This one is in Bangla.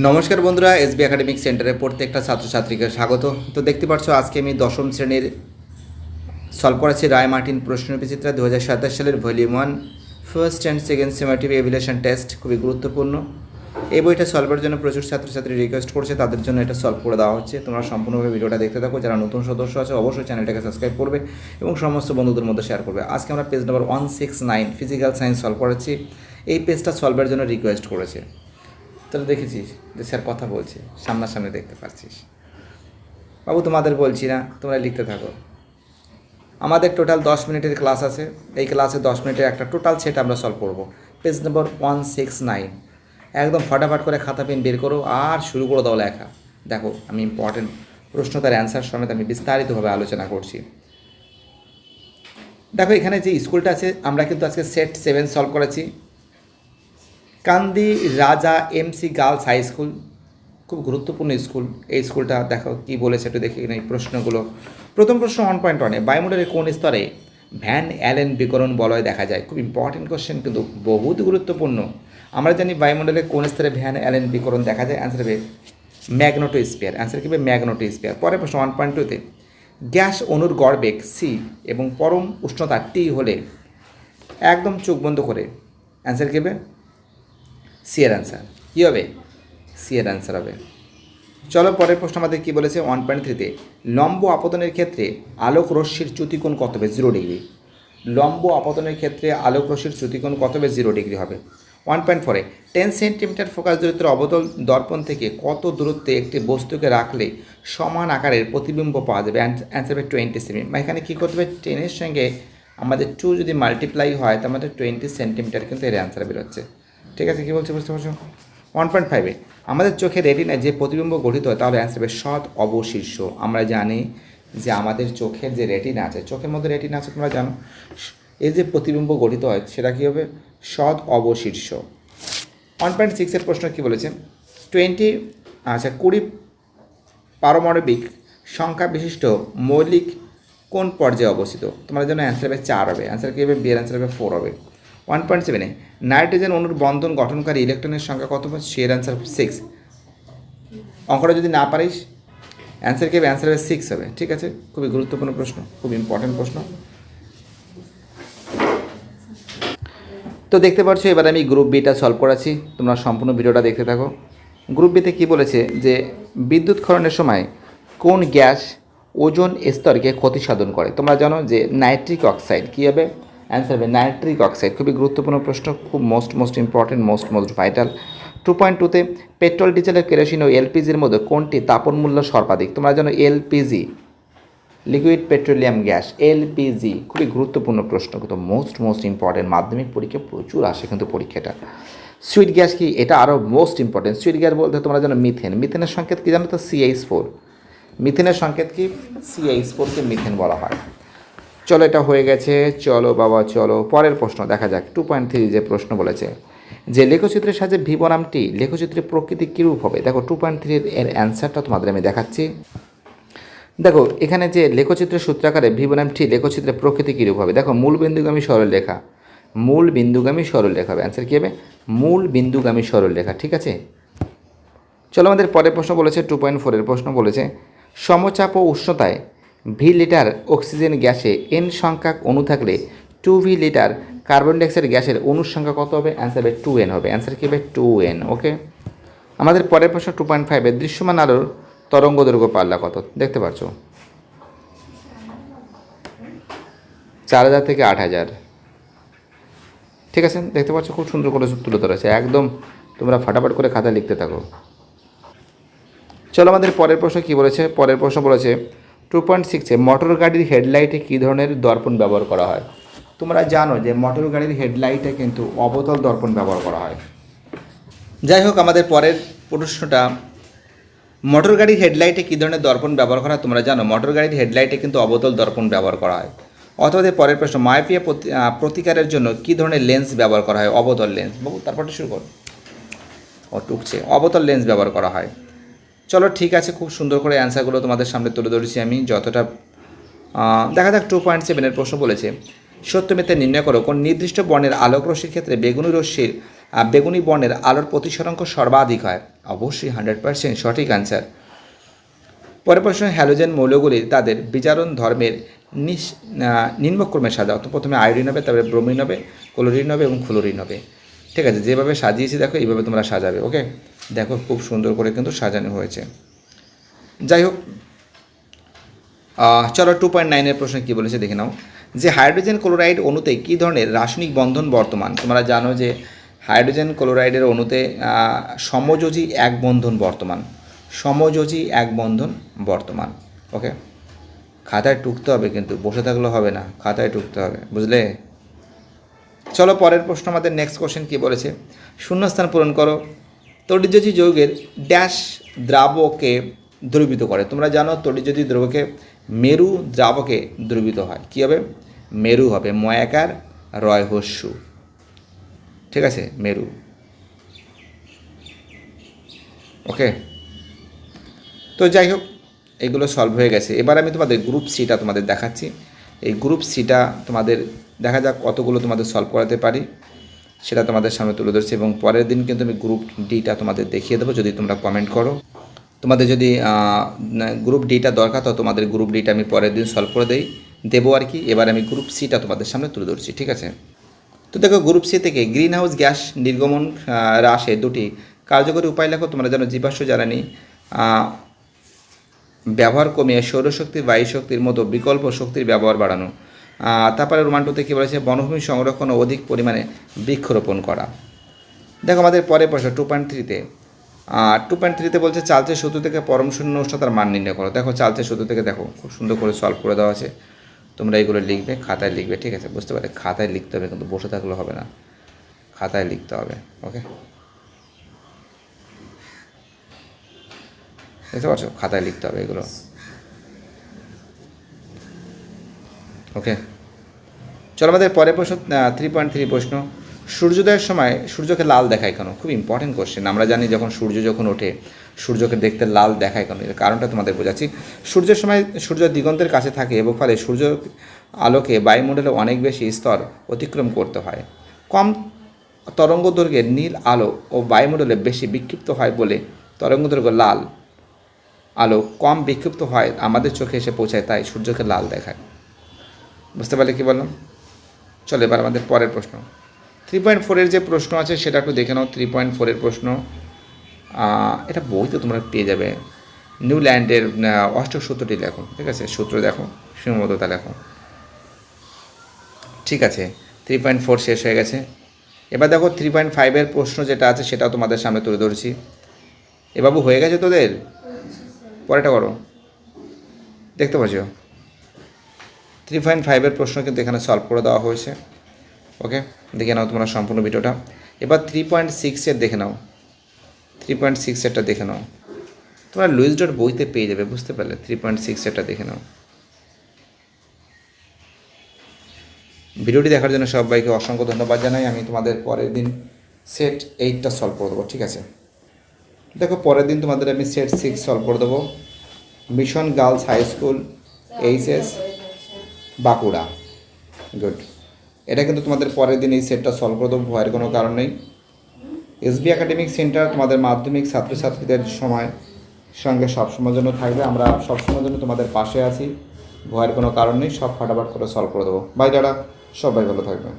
নমস্কার বন্ধুরা, এসবি একাডেমিক সেন্টারে প্রত্যেকটা ছাত্রছাত্রীকে স্বাগত। তো দেখতে পাচ্ছ আজকে আমি দশম শ্রেণীর সলভ করেছি রায় মার্টিন প্রশ্নবিচিত্রা 2027 সালের volume 1 first and second summative evaluation test. খুবই গুরুত্বপূর্ণ এই বইটা সলভের জন্য প্রচুর ছাত্রছাত্রী রিকোয়েস্ট করছে, তাদের জন্য এটা সলভ করে দেওয়া হচ্ছে। তোমরা সম্পূর্ণভাবে ভিডিওটা দেখতে থাকো। যারা নতুন সদস্য আছে অবশ্যই চ্যানেলটাকে সাবস্ক্রাইব করবে এবং সমস্ত বন্ধুদের মধ্যে শেয়ার করবে। আজকে আমরা page number 169 physical science solve করেছি। এই পেজটা সলভের জন্য রিকোয়েস্ট করেছে। তাহলে দেখেছিস যে স্যার কথা বলছে, সামনাসামনি দেখতে পাচ্ছিস। বাবু তোমাদের বলছি না, তোমরা লিখতে থাকো। আমাদের টোটাল 10 মিনিটের ক্লাস আছে। এই ক্লাসে 10 মিনিটের একটা টোটাল সেট আমরা সলভ করব। পেজ নম্বর 169 একদম ফটাফট করে খাতা পেন বের করো আর শুরু করে দাও লেখা। দেখো আমি ইম্পর্টেন্ট প্রশ্ন তার অ্যান্সার সমেত আমি বিস্তারিতভাবে আলোচনা করছি। দেখো এখানে যে স্কুলটা আছে, আমরা কিন্তু আজকে সেট 7 সলভ করেছি। কান্দি রাজা এমসি গার্লস হাই স্কুল, খুব গুরুত্বপূর্ণ স্কুল। এই স্কুলটা দেখো কী বলেছে একটু দেখে এই প্রশ্নগুলো। প্রথম প্রশ্ন 1.1-এ বায়ুমণ্ডলের কোন স্তরে ভ্যান অ্যালেন বিকিরণ বলয় দেখা যায়? খুব ইম্পর্টেন্ট কোশ্চেন, কিন্তু বহুত গুরুত্বপূর্ণ। আমরা জানি বায়ুমণ্ডলের কোন স্তরে ভ্যান অ্যালেন বিকিরণ দেখা যায়, অ্যান্সার হবে ম্যাগনেটোস্ফিয়ার। অ্যান্সার কী হবে? ম্যাগনেটোস্ফিয়ার। পরের প্রশ্ন 1.2-তে গ্যাস অণুর গড় বেগ সি এবং পরম উষ্ণতা টি হলে একদম চোখ বন্ধ করে অ্যান্সার কী হবে? সি এর অ্যান্সার কী হবে? সি এর অ্যান্সার হবে। চলো পরের প্রশ্ন আমাদের কী বলেছে 1.3-তে লম্ব আপতনের ক্ষেত্রে আলোক রশ্মির চ্যুতিকোণ কত হবে? 0 ডিগ্রি। লম্ব আপতনের ক্ষেত্রে আলোক রশ্মির চ্যুতিকোণ কত হবে? 0 ডিগ্রি হবে। 1.4-এ 10 সেন্টিমিটার ফোকাস দূরত্বের অবতল দর্পণ থেকে কত দূরত্বে একটি বস্তুকে রাখলে সমান আকারের প্রতিবিম্ব পাওয়া যাবে? অ্যান্সার হবে 20 সেমি। এখানে কী করতে হবে? 10-এর সঙ্গে আমাদের 2 যদি মাল্টিপ্লাই হয় তার মধ্যে 20 সেন্টিমিটার কিন্তু এর অ্যান্সার বেরোচ্ছে। ঠিক আছে, কী বলছে বুঝতে পারছো? 1.5-এ আমাদের চোখের রেটিনায় যে প্রতিবিম্ব গঠিত হয় তাহলে অ্যান্সার হবে সৎ অবশীর্ষ। আমরা জানি যে আমাদের চোখের যে রেটিনা আছে, চোখের মধ্যে রেটিনা আছে তোমরা জানো, এই যে প্রতিবিম্ব গঠিত হয় সেটা কী হবে? সৎ অবশীর্ষ। 1.6-এর প্রশ্ন কী বলেছে? 20 পারমাণবিক সংখ্যা বিশিষ্ট মৌলিক কোন পর্যায়ে অবস্থিত? তোমরা জানো অ্যান্সার হবে 4 হবে। অ্যান্সার কী হবে? বি এর অ্যান্সার হবে 4 হবে। 1.7-এ নাইট্রোজেন অণুর বন্ধন গঠনকারী ইলেকট্রনের সংখ্যা কত হবে? সি এর অ্যান্সার 6। অঙ্কটা যদি না পারিস অ্যান্সার কী হবে? অ্যান্সার হবে 6 হবে। ঠিক আছে, খুবই গুরুত্বপূর্ণ প্রশ্ন, খুব ইম্পর্টেন্ট প্রশ্ন। তো দেখতে পাচ্ছ এবার আমি গ্রুপ বিটা সলভ করাচ্ছি, তোমরা সম্পূর্ণ ভিডিওটা দেখতে থাকো। গ্রুপ বিতে কী বলেছে যে বিদ্যুৎ ক্ষরণের সময় কোন গ্যাস ওজোন স্তরকে ক্ষতি সাধন করে? তোমরা জানো যে নাইট্রিক অক্সাইড। কী হবে? অ্যান্সার হবে নাইট্রিক অক্সাইড। খুবই গুরুত্বপূর্ণ প্রশ্ন, খুব মোস্ট ইম্পর্টেন্ট, মোস্ট ভাইটাল। 2.2-তে পেট্রোল, ডিজেলের, কেরোসিন ও এলপিজির মধ্যে কোনটি তাপন মূল্য সর্বাধিক? তোমরা জানো LPG, liquid petroleum gas, LPG. খুবই গুরুত্বপূর্ণ প্রশ্ন, কিন্তু মোস্ট ইম্পর্টেন্ট। মাধ্যমিক পরীক্ষা প্রচুর আসে কিন্তু পরীক্ষাটা। সুইট গ্যাস কি? এটা আরও মোস্ট ইম্পর্টেন্ট। সুইট গ্যাস বলতে তোমরা জানো মিথেন। মিথেনের সংকেত কী জানো তো? CH4। মিথেনের সংকেত কি? CH4-কে মিথেন বলা হয়। চলো এটা হয়ে গেছে, চলো বাবা চলো পরের প্রশ্ন দেখা যাক। 2.3 যে প্রশ্ন বলেছে যে লেখচিত্রের সাহায্যে ভি বনামটি লেখচিত্রের প্রকৃতি কীরূপ হবে? দেখো 2.3 এর অ্যান্সারটা তোমাদের আমি দেখাচ্ছি। দেখো এখানে যে লেখচিত্রের সূত্রাকারে ভি বনাম টি লেখচিত্রের প্রকৃতি কীরূপ হবে? দেখো মূল বিন্দুগামী সরলরেখা, মূল বিন্দুগামী সরলরেখা হবে। অ্যান্সার কী হবে? মূল বিন্দুগামী সরলরেখা। ঠিক আছে, চলো আমাদের পরের প্রশ্ন বলেছে 2.4-এর প্রশ্ন বলেছে সমচাপ ও উষ্ণতায় ভি লিটার অক্সিজেন গ্যাসে এন সংখ্যক অণু থাকলে 2V লিটার কার্বন ডাইঅক্সাইড গ্যাসের অণুর সংখ্যা কত হবে? অ্যান্সার হবে 2N হবে। অ্যান্সার কী হবে? 2N। ওকে, আমাদের পরের প্রশ্ন 2.5-এ দৃশ্যমান আলোর তরঙ্গ দৈর্ঘ্য পাল্লা কত? দেখতে পাচ্ছ 4000 থেকে 8000। ঠিক আছে, দেখতে পাচ্ছ খুব সুন্দর করে তুলে ধরেছে, একদম তোমরা ফাটাফাট করে খাতা লিখতে থাকো। চলো আমাদের পরের প্রশ্ন কী বলেছে? পরের প্রশ্ন বলেছে 2.6-এ মোটর গাড়ির হেডলাইটে কী ধরনের দর্পণ ব্যবহার করা হয়? তোমরা জানো যে মোটর গাড়ির হেডলাইটে কিন্তু অবতল দর্পণ ব্যবহার করা হয়। যাই হোক, আমাদের পরের প্রশ্নটা মোটর গাড়ির হেডলাইটে কী ধরনের দর্পণ ব্যবহার করা হয়? তোমরা জানো মোটর গাড়ির হেডলাইটে কিন্তু অবতল দর্পণ ব্যবহার করা হয়। অথবা পরের প্রশ্ন মায়োপিয়া প্রতিকারের জন্য কী ধরনের লেন্স ব্যবহার করা হয়? অবতল লেন্স। বাবু তারপরটা শুরু কর, টুকছে। অবতল লেন্স ব্যবহার করা হয়। চলো ঠিক আছে, খুব সুন্দর করে অ্যান্সারগুলো তোমাদের সামনে তুলে ধরেছি আমি যতটা। দেখা যাক 2.7-এর প্রশ্ন বলেছে সত্য মিথ্যা নির্ণয় করো কোন নির্দিষ্ট বর্ণের আলোক রশ্মির ক্ষেত্রে বেগুনি রশ্মির বেগুনি বর্ণের আলোর প্রতিসরাঙ্ক সর্বাধিক হয়? অবশ্যই 100% সঠিক অ্যান্সার। পরের প্রশ্ন, হ্যালোজেন মৌলগুলির তাদের বিজারণ ধর্মের নিম্নক্রমে সাজা। অর্থাৎ প্রথমে আয়োডিন হবে, তারপরে ব্রোমিন হবে, ক্লোরিন হবে এবং ক্লোরিন হবে। ঠিক আছে, যেভাবে সাজিয়েছি দেখো এইভাবে তোমরা সাজাবে। ওকে, দেখো খুব সুন্দর করে কিন্তু সাজানো হয়েছে। যাই হোক, চলো 2.9 প্রশ্ন কী বলেছে দেখে নাও। যে হাইড্রোজেন ক্লোরাইড অণুতে কী ধরনের রাসায়নিক বন্ধন বর্তমান? তোমরা জানো যে হাইড্রোজেন ক্লোরাইডের অণুতে সমযোজী এক বন্ধন বর্তমান। সমযোজী এক বন্ধন বর্তমান। ওকে, খাতায় টুকতে হবে, কিন্তু বসে থাকলে হবে না, খাতায় টুকতে হবে, বুঝলে? চলো পরের প্রশ্ন, আমাদের নেক্সট কোশ্চেন কী বলেছে, শূন্যস্থান পূরণ করো। তড়িৎযোজী যৌগের ড্যাশ দ্রাবকে দ্রবীভূত করে? তোমরা জানো তড়িৎযোজী দ্রবকে মেরু দ্রাবকে দ্রবীভূত হয়। কী হবে? মেরু হবে, ময়াকার রয় হস্যু। ঠিক আছে, মেরু। ওকে, তো যাই হোক, এগুলো সলভ হয়ে গেছে। এবার আমি তোমাদের গ্রুপ সিটা তোমাদের দেখাচ্ছি। এই গ্রুপ সিটা তোমাদের দেখা যাক কতগুলো তোমাদের সলভ করাতে পারি, সেটা তোমাদের সামনে তুলে ধরছি। এবং পরের দিন কিন্তু আমি গ্রুপ ডিটা তোমাদের দেখিয়ে দেবো যদি তোমরা কমেন্ট করো। তোমাদের যদি গ্রুপ ডিটা দরকার তো তোমাদের গ্রুপ ডিটা আমি পরের দিন সলভ করে দেবো আর কি। এবার আমি গ্রুপ সিটা তোমাদের সামনে তুলে ধরছি, ঠিক আছে? তো দেখো, গ্রুপ সি থেকে গ্রিন হাউস গ্যাস নির্গমন হ্রাসে দুটি কার্যকরী উপায় লেখো। তোমরা জানো জীবাশ্ম জ্বালানি ব্যবহার কমিয়ে সৌরশক্তি, বায়ু শক্তির মতো বিকল্প শক্তির ব্যবহার বাড়ানো। তারপরে রোমান 2 কী বলেছে, বনভূমি সংরক্ষণ ও অধিক পরিমাণে বৃক্ষরোপণ করা। দেখো আমাদের পরের প্রশ্ন 2.3-তে 2.3-তে বলছে চার্লসের সূত্র থেকে পরম শূন্য উষ্ণতার মান নির্ণয় করো। দেখো চার্লসের সূত্র থেকে দেখো খুব সুন্দর করে সলভ করে দেওয়া আছে। তোমরা এগুলো লিখবে, খাতায় লিখবে, ঠিক আছে? বুঝতে পারে, খাতায় লিখতে হবে, কিন্তু বসে থাকলে হবে না, খাতায় লিখতে হবে। ওকে, দেখতে পাচ্ছ, খাতায় লিখতে হবে এগুলো। ওকে, চলো আমাদের পরের প্রশ্ন 3.3 প্রশ্ন, সূর্যোদয়ের সময় সূর্যকে লাল দেখায় কেন? খুব ইম্পর্টেন্ট কোশ্চেন। আমরা জানি সূর্য যখন ওঠে সূর্যকে দেখতে লাল দেখায় কেন, এর কারণটা তোমাদের বোঝাচ্ছি। সূর্যের সময় সূর্য দিগন্তের কাছে থাকে এবং ফলে সূর্য আলোকে বায়ুমণ্ডলে অনেক বেশি স্তর অতিক্রম করতে হয়। কম তরঙ্গদৈর্ঘ্যের নীল আলো ও বায়ুমণ্ডলে বেশি বিক্ষিপ্ত হয় বলে তরঙ্গদৈর্ঘ্য লাল আলো কম বিক্ষিপ্ত হয়, আমাদের চোখে এসে পৌঁছায়, তাই সূর্যকে লাল দেখায়। বুঝতে পারলে কী বললাম? চলো এবার আমাদের পরের প্রশ্ন 3.4-এর যে প্রশ্ন আছে সেটা একটু দেখে নাও। 3.4-এর প্রশ্ন, এটা বইতে তোমরা পেয়ে যাবে। নিউল্যান্ডের অষ্টক সূত্রটি লেখো, ঠিক আছে? সূত্র দেখো, সীমাবদ্ধতা লেখো, ঠিক আছে? 3.4 শেষ হয়ে গেছে। এবার দেখো 3.5-এর প্রশ্ন যেটা আছে সেটাও তোমাদের সামনে তুলে ধরছি। এ বাবু, হয়ে গেছে তোদের? পরেরটা করো, দেখতে পাচ্ছ 3.5-এর প্রশ্ন কিন্তু এখানে সলভ করে দেওয়া হয়েছে। ওকে, দেখে নাও তোমরা সম্পূর্ণ ভিডিওটা। এবার 3.6-এর দেখে নাও, 3.6-এরটা দেখে নাও, তোমরা লুইস ডট বইতে পেয়ে যাবে, বুঝতে পারলে? 3.6-এরটা দেখে নাও। ভিডিওটি দেখার জন্য সবাইকে অসংখ্য ধন্যবাদ জানাই। আমি তোমাদের পরের দিন সেট 8টা সলভ করে দেবো, ঠিক আছে? দেখো পরের দিন তোমাদের আমি সেট 6 সলভ করে দেবো। Mission Girls High School, HS Bankura. Good, এটা কিন্তু তোমাদের পরের দিন এই সেটটা সলভ করে দেবো, ভয়ের কোনো কারণ নেই। এসবি একাডেমিক সেন্টার তোমাদের মাধ্যমিক ছাত্রছাত্রীদের সঙ্গে সবসময়ের জন্য থাকবে। আমরা সবসময়ের জন্য তোমাদের পাশে আছি, ভয়ের কোনো কারণ নেই, সব ফাটাফাট করে সলভ করে দেবো। বাই দাদা, সবাই ভালো থাকবে।